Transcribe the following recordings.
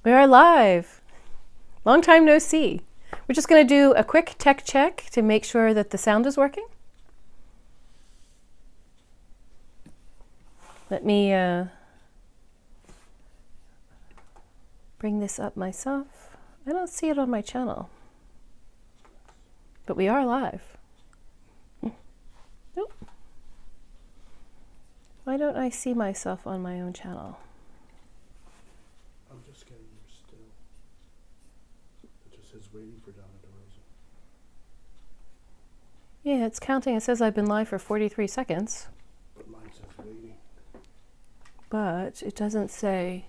We are live. Long time no see. We're just going to do a quick tech check to make sure that the sound is working. Let me bring this up myself. I don't see it on my channel, but we are live. Nope. Why don't I see myself on my own channel? I'm just getting your still. It just says waiting for Donna DeRosa. Yeah, it's counting. It says I've been live for 43 seconds. But mine says waiting. But it doesn't say.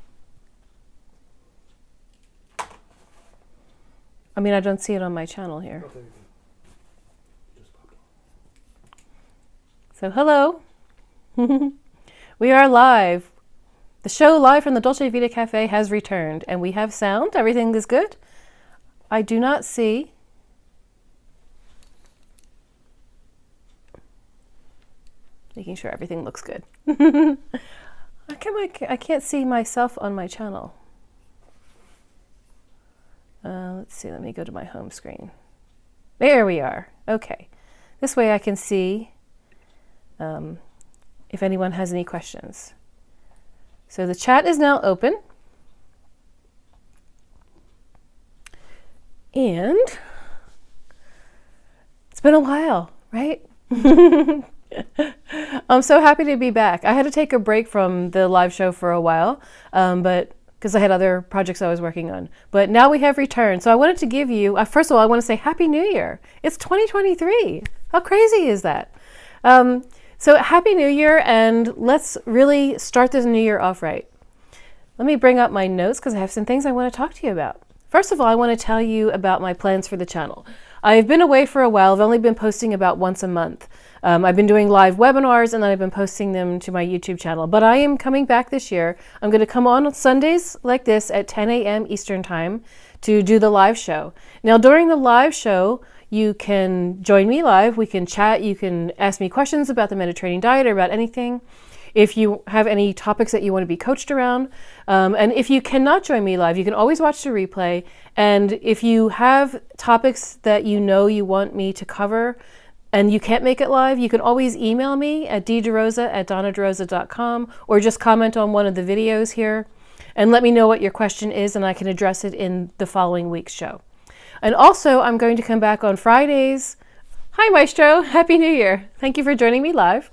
I mean, I don't see it on my channel here. Okay. It just popped on. So hello. We are live. The show live from the Dolce Vita Cafe has returned, and we have sound. Everything is good. I do not see. Making sure everything looks good. I can't see myself on my channel. Let's see. Let me go to my home screen. There we are. Okay. This way I can see if anyone has any questions. So the chat is now open. And it's been a while, right? I'm so happy to be back. I had to take a break from the live show for a while, but because I had other projects I was working on. But now we have returned. So I wanted to give you, first of all, I want to say Happy New Year. It's 2023. How crazy is that? So Happy New Year, and let's really start this new year off right. Let me bring up my notes because I have some things I want to talk to you about. First of all, I want to tell you about my plans for the channel. I've been away for a while. I've only been posting about once a month. I've been doing live webinars, and then I've been posting them to my YouTube channel. But I am coming back this year. I'm going to come on Sundays like this at 10 a.m. Eastern Time to do the live show. Now, during the live show, you can join me live. We can chat. You can ask me questions about the Mediterranean diet or about anything. If you have any topics that you want to be coached around. And if you cannot join me live, you can always watch the replay. And if you have topics that you know you want me to cover and you can't make it live, you can always email me at dderosa@donnaderosa.com or just comment on one of the videos here and let me know what your question is, and I can address it in the following week's show. And also, I'm going to come back on Fridays. Hi, Maestro. Happy New Year. Thank you for joining me live.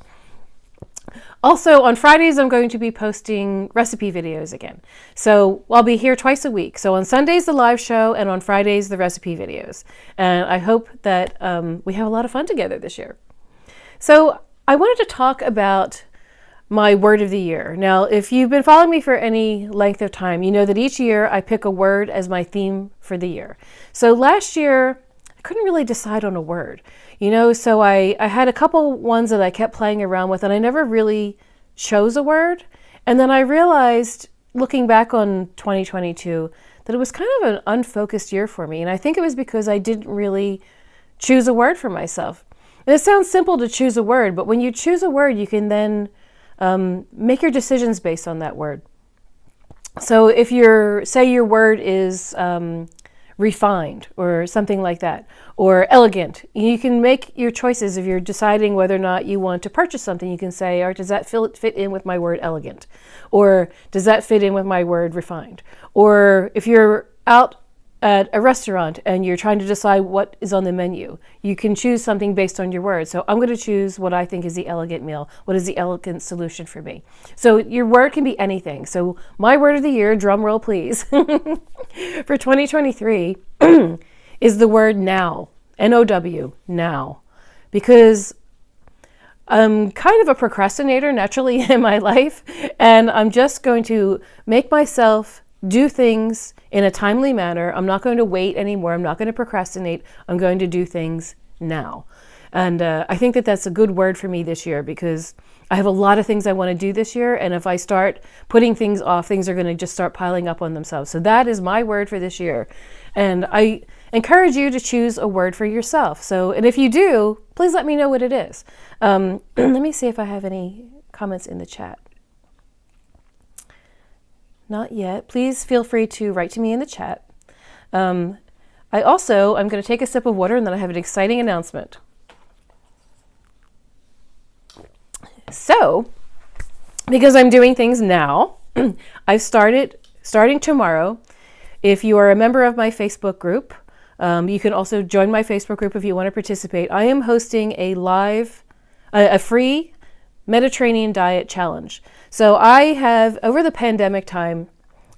Also, on Fridays, I'm going to be posting recipe videos again. So I'll be here twice a week. So on Sundays, the live show, and on Fridays, the recipe videos. And I hope that we have a lot of fun together this year. So I wanted to talk about my word of the year. Now, if you've been following me for any length of time, you know that each year I pick a word as my theme for the year. So last year, I couldn't really decide on a word. So I had a couple ones that I kept playing around with, and I never really chose a word. And then I realized, looking back on 2022, that it was kind of an unfocused year for me. And I think it was because I didn't really choose a word for myself. And it sounds simple to choose a word, but when you choose a word, you can then make your decisions based on that word. So if say your word is refined or something like that, or elegant, you can make your choices. If you're deciding whether or not you want to purchase something, you can say, or does that fit in with my word elegant? Or does that fit in with my word refined? Or if you're out at a restaurant and you're trying to decide what is on the menu, you can choose something based on your word. So I'm going to choose what I think is the elegant meal. What is the elegant solution for me? So your word can be anything. So my word of the year, drum roll please, for 2023 is the word now, N-O-W, now. Because I'm kind of a procrastinator naturally in my life, and I'm just going to make myself do things in a timely manner. I'm not going to wait anymore. I'm not going to procrastinate. I'm going to do things now. And I think that that's a good word for me this year, because I have a lot of things I want to do this year. And if I start putting things off, things are going to just start piling up on themselves. So that is my word for this year. And I encourage you to choose a word for yourself. So, and if you do, please let me know what it is. Let me see if I have any comments in the chat. not yet. Please feel free to write to me in the chat. I'm going to take a sip of water and then I have an exciting announcement. So, because I'm doing things now, I've starting tomorrow. If you are a member of my Facebook group, you can also join my Facebook group if you want to participate. I am hosting a free Mediterranean diet challenge. So I have, over the pandemic time,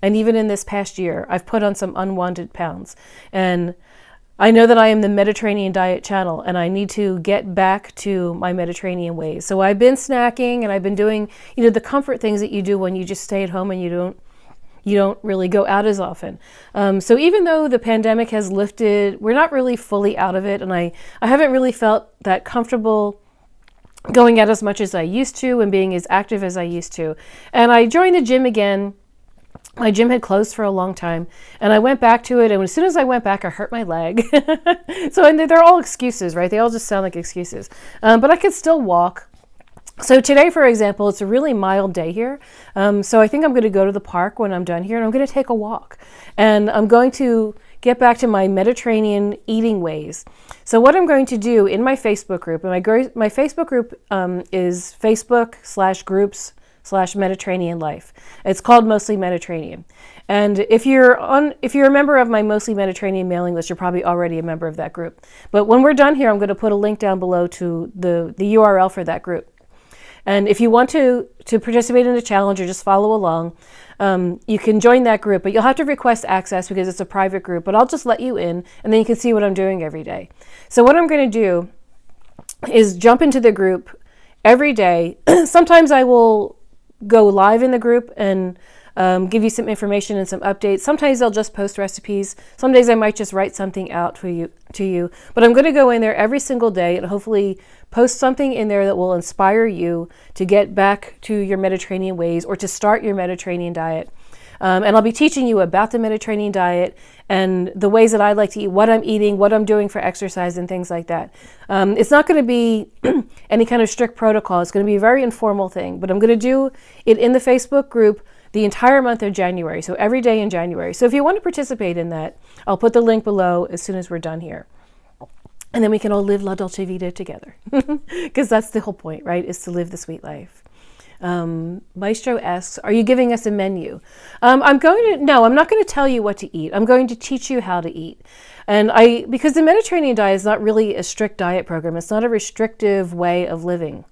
and even in this past year, I've put on some unwanted pounds. And I know that I am the Mediterranean diet channel, and I need to get back to my Mediterranean ways. So I've been snacking, and I've been doing, the comfort things that you do when you just stay at home and you don't really go out as often. So even though the pandemic has lifted, we're not really fully out of it, and I haven't really felt that comfortable going out as much as I used to and being as active as I used to. And I joined the gym again. My gym had closed for a long time, and I went back to it, and as soon as I went back, I hurt my leg. And they're all excuses, right? They all just sound like excuses. But I could still walk. So today, for example, it's a really mild day here. So I think I'm going to go to the park when I'm done here, and I'm going to take a walk. And I'm going to get back to my Mediterranean eating ways. So what I'm going to do in my Facebook group, and my Facebook group is Facebook/groups/Mediterranean Life. It's called Mostly Mediterranean. And if you're a member of my Mostly Mediterranean mailing list, you're probably already a member of that group. But when we're done here, I'm going to put a link down below to the URL for that group. And if you want to participate in the challenge or just follow along, you can join that group, but you'll have to request access because it's a private group, but I'll just let you in and then you can see what I'm doing every day. So what I'm going to do is jump into the group every day. Sometimes I will go live in the group and give you some information and some updates. Sometimes I'll just post recipes. Some days I might just write something out to you. But I'm going to go in there every single day and hopefully post something in there that will inspire you to get back to your Mediterranean ways or to start your Mediterranean diet. And I'll be teaching you about the Mediterranean diet and the ways that I like to eat, what I'm eating, what I'm doing for exercise and things like that. It's not going to be any kind of strict protocol. It's going to be a very informal thing, but I'm going to do it in the Facebook group the entire month of January, so every day in January. So if you want to participate in that, I'll put the link below as soon as we're done here. And then we can all live La Dolce Vita together. Because that's the whole point, right, is to live the sweet life. Maestro asks, are you giving us a menu? No, I'm not going to tell you what to eat. I'm going to teach you how to eat. And because the Mediterranean diet is not really a strict diet program. It's not a restrictive way of living.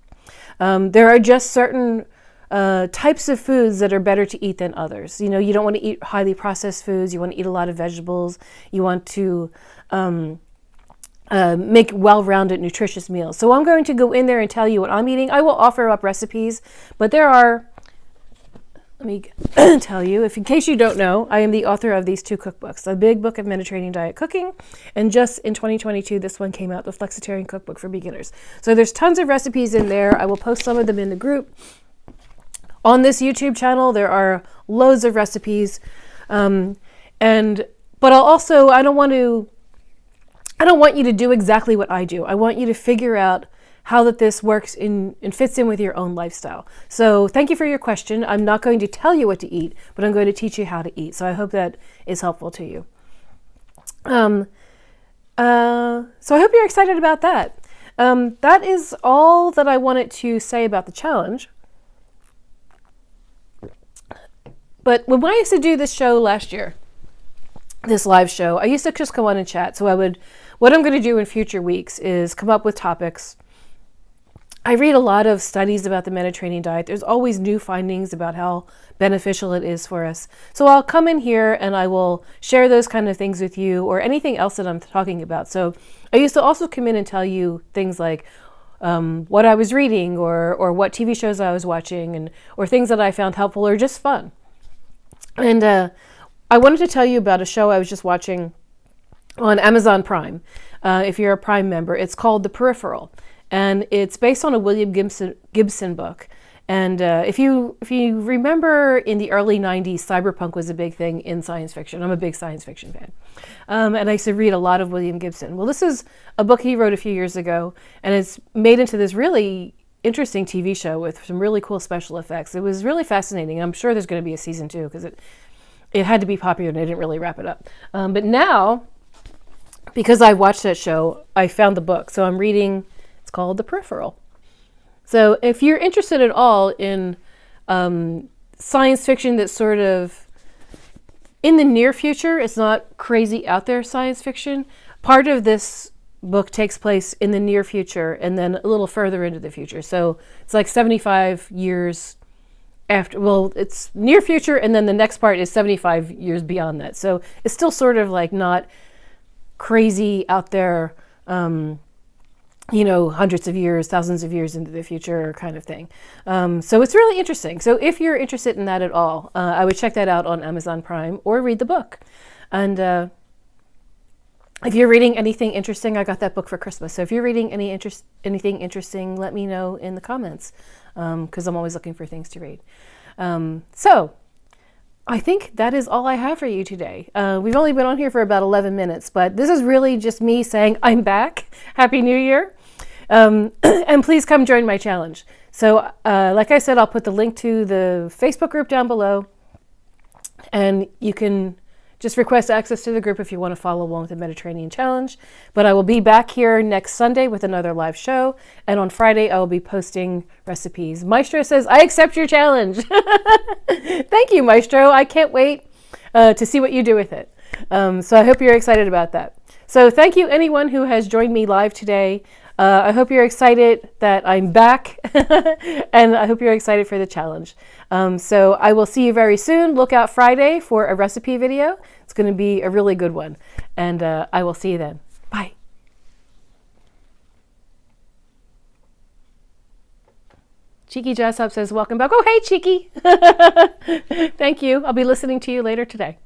There are just certain types of foods that are better to eat than others. You don't want to eat highly processed foods. You want to eat a lot of vegetables. You want to make well-rounded, nutritious meals. So I'm going to go in there and tell you what I'm eating. I will offer up recipes, but let me tell you, in case you don't know, I am the author of these two cookbooks, the Big Book of Mediterranean Diet Cooking, and just in 2022, this one came out, the Flexitarian Cookbook for Beginners. So there's tons of recipes in there. I will post some of them in the group. On this YouTube channel, there are loads of recipes, but I don't want you to do exactly what I do. I want you to figure out how that this works and fits in with your own lifestyle. So thank you for your question. I'm not going to tell you what to eat, but I'm going to teach you how to eat. So I hope that is helpful to you. So I hope you're excited about that. That is all that I wanted to say about the challenge. But when I used to do this show last year, this live show, I used to just come on and chat. So what I'm going to do in future weeks is come up with topics. I read a lot of studies about the Mediterranean diet. There's always new findings about how beneficial it is for us. So I'll come in here and I will share those kind of things with you or anything else that I'm talking about. So I used to also come in and tell you things like what I was reading or what TV shows I was watching or things that I found helpful or just fun. And I wanted to tell you about a show I was just watching on Amazon Prime. If you're a Prime member, it's called The Peripheral, and it's based on a William Gibson book. And if you remember, in the early 90s, cyberpunk was a big thing in science fiction. I'm a big science fiction fan. And I used to read a lot of William Gibson. Well, this is a book he wrote a few years ago, and it's made into this really interesting TV show with some really cool special effects. It was really fascinating. I'm sure there's going to be a season 2 because it had to be popular and they didn't really wrap it up. But now, because I watched that show, I found the book. So I'm reading, it's called The Peripheral. So if you're interested at all in science fiction that's sort of in the near future, it's not crazy out there science fiction, part of this book takes place in the near future and then a little further into the future. So it's like 75 years after, well, it's near future and then the next part is 75 years beyond that. So it's still sort of like not crazy out there, hundreds of years, thousands of years into the future kind of thing. So it's really interesting. So if you're interested in that at all, I would check that out on Amazon Prime or read the book. And if you're reading anything interesting, I got that book for Christmas. So if you're reading anything interesting, let me know in the comments, because I'm always looking for things to read. So I think that is all I have for you today. We've only been on here for about 11 minutes, but this is really just me saying I'm back. Happy New Year. And please come join my challenge. So like I said, I'll put the link to the Facebook group down below, and you can just request access to the group if you want to follow along with the Mediterranean Challenge. But I will be back here next Sunday with another live show. And on Friday, I will be posting recipes. Maestro says, I accept your challenge. Thank you, Maestro. I can't wait to see what you do with it. So I hope you're excited about that. So thank you, anyone who has joined me live today. I hope you're excited that I'm back, and I hope you're excited for the challenge. So I will see you very soon. Look out Friday for a recipe video. It's going to be a really good one, and I will see you then. Bye. Cheeky Jazzhop says, welcome back. Oh, hey, Cheeky. Thank you. I'll be listening to you later today.